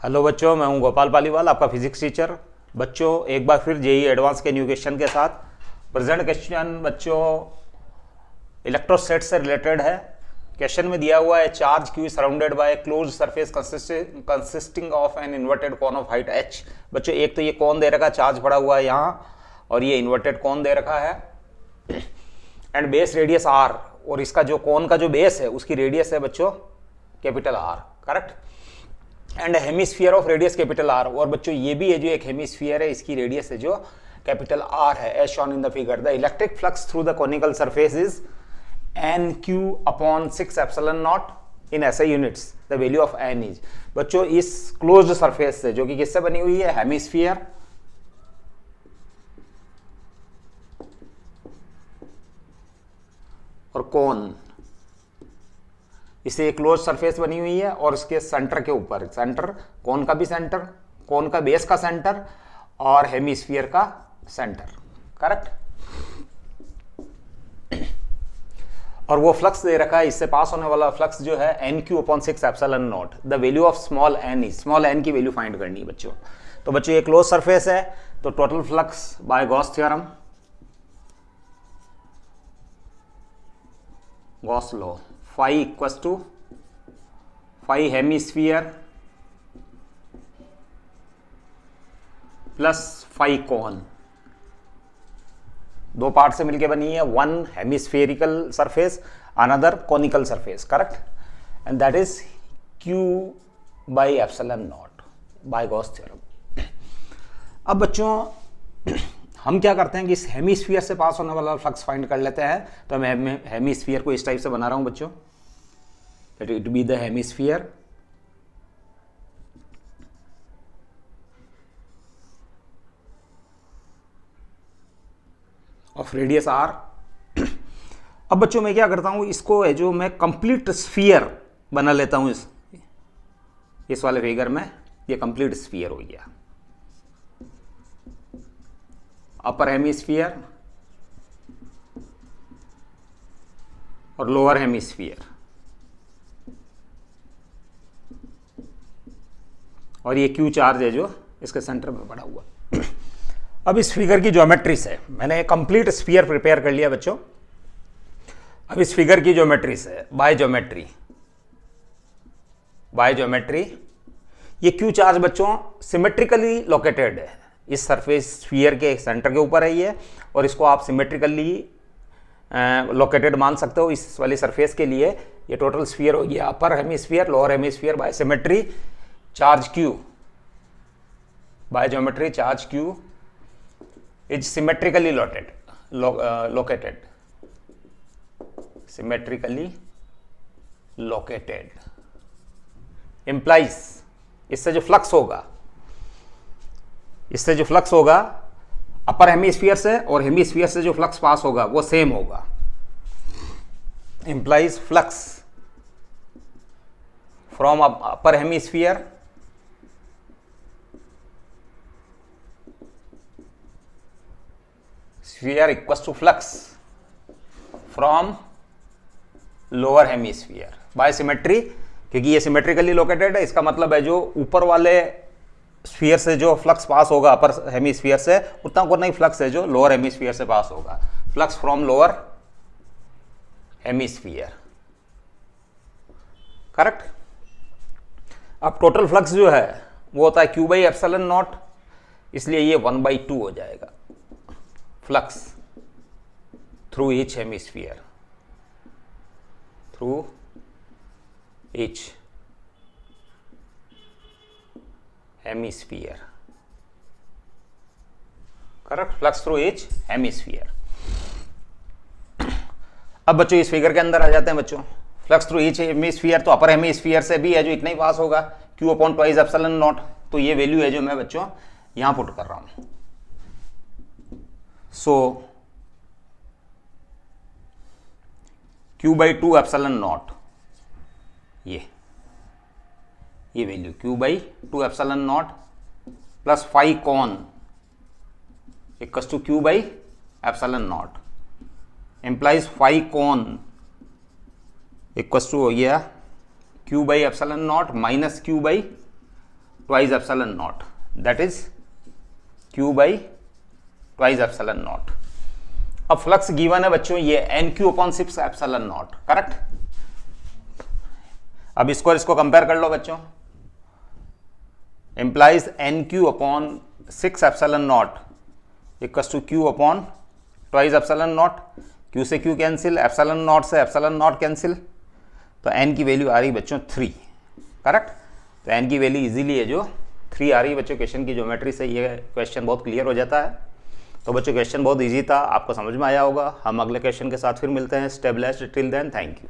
Hello बच्चों, मैं हूं गोपाल पालीवाल, आपका फिजिक्स टीचर। बच्चों, एक बार फिर जेई एडवांस के न्यू क्वेश्चन के साथ। प्रेजेंट क्वेश्चन बच्चों इलेक्ट्रोस्टैट से रिलेटेड है। क्वेश्चन में दिया हुआ है charge Q surrounded by close surface consisting of an inverted cone of height H. बच्चों, एक तो ये कोन दे रखा है, चार्ज पड़ा हुआ है यहाँ, और ये इन्वर्टेड कोन दे रखा है, एंड बेस रेडियस आर, और इसका जो कोन का जो बेस है उसकी रेडियस है बच्चों capital R, correct. And hemisphere of radius capital R, और बच्चों ये भी है जो एक हेमिस्फीयर है, इसकी रेडियस है जो कैपिटल आर है, as shown in the figure. The electric flux through the conical surface is N Q upon 6 epsilon not in SI units. The value of N is, बच्चों इस क्लोज्ड सरफेस से, जो कि किससे बनी हुई है, हेमिस्फीयर, और कोन, इसे एक क्लोज सरफेस बनी हुई है, और इसके सेंटर के ऊपर, सेंटर, कोन का भी सेंटर, कोन का बेस का सेंटर, और हेमिस्फीयर का सेंटर, करेक्ट। और वो फ्लक्स दे रखा है, इससे पास होने वाला फ्लक्स जो है n Q upon 6 epsilon naught. The value of small n is, small n की वैल्यू फाइंड करनी है बच्चों। तो बच्चों ये क्लोज सरफेस है, तो total flux by Gauss theorem, Gauss law, phi equals to phi hemisphere plus phi cone, दो पार्ट से मिलकर बनी है, one hemispherical surface, another conical surface, correct, and that is Q by epsilon not by Gauss theorem. अब बच्चों हम क्या करते हैं कि इस हेमिस्फीयर से पास होने वाला फ्लक्स फाइंड कर लेते हैं। तो मैं हेमिस्फीयर को इस टाइप से बना रहा हूं बच्चों, that it be the hemisphere of radius r। अब बच्चों मैं क्या करता हूं, इसको है जो मैं कंप्लीट स्फीयर बना लेता हूं। इस वाले फिगर में ये कंप्लीट स्फीयर हो गया, अपर हेमिस्फीयर और लोअर हेमिस्फीयर, और ये क्यू चार्ज है जो इसके सेंटर में पड़ा हुआ। अब इस फिगर की ज्योमेट्री से मैंने एक कंप्लीट स्फीयर प्रिपेयर कर लिया बच्चों। अब इस फिगर की ज्योमेट्री से, बाय ज्योमेट्री ये क्यू चार्ज बच्चों सिमेट्रिकली लोकेटेड है, इस सरफेस स्फीयर के सेंटर के ऊपर है ये, और इसको आप सिमेट्रिकली लोकेटेड मान सकते हो इस वाली सरफेस के लिए। ये टोटल स्फीयर हो गया, upper hemisphere, lower hemisphere, by symmetry charge Q, by geometry charge Q is symmetrically located, symmetrically located implies, इससे जो फ्लक्स होगा अपर हेमिस्फीयर से और हेमिस्फीयर से जो फ्लक्स पास होगा वो सेम होगा, implies flux from upper hemisphere sphere equals to flux from lower hemisphere by symmetry, क्योंकि ये सिमेट्रिकली लोकेटेड है। इसका मतलब है जो ऊपर वाले स्फीयर से जो फ्लक्स पास होगा अपर हेमिस्फीयर से, उतना को नहीं फ्लक्स है जो लोअर हेमिस्फीयर से पास होगा, flux from lower hemisphere, correct. अब टोटल फ्लक्स जो है वो होता है क्यू बाई एप्सिलॉन नॉट, इसलिए ये 1/2 हो जाएगा flux through each hemisphere, through each hemisphere, correct, flux through each hemisphere. अब बच्चों इस फिगर के अंदर आ जाते हैं बच्चों। फ्लक्स थ्रू ईच हेमिस्फीयर, तो अपर हेमिस्फीयर से भी है जो इतना ही पास होगा, Q upon twice epsilon not. तो ये वैल्यू है जो मैं बच्चों यहां पुट कर रहा हूं। सो Q/2 एप्सिलॉन नॉट, ये value Q/2 epsilon naught plus phi cone equals to Q by epsilon naught, implies phi cone equals to हो गया Q by epsilon naught minus Q by twice epsilon naught, that is Q by twice epsilon naught. अब flux given है बच्चों ये NQ/6 epsilon not, correct. अब इसको compare कर लो बच्चों, implies NQ/6 epsilon naught equals to Q upon twice epsilon naught. Q से Q कैंसिल, एप्सिलॉन नॉट से एप्सिलॉन नॉट कैंसिल, तो n की वैल्यू आ रही बच्चों 3, करेक्ट। तो n की वैल्यू इजीली है जो 3 आ रही है बच्चों। क्वेश्चन की ज्योमेट्री से ये क्वेश्चन बहुत क्लियर हो जाता है। तो बच्चों क्वेश्चन बहुत इजी था, आपको समझ में आया होगा। हम अगले क्वेश्चन के साथ फिर मिलते हैं। Stay blessed till then, thank you.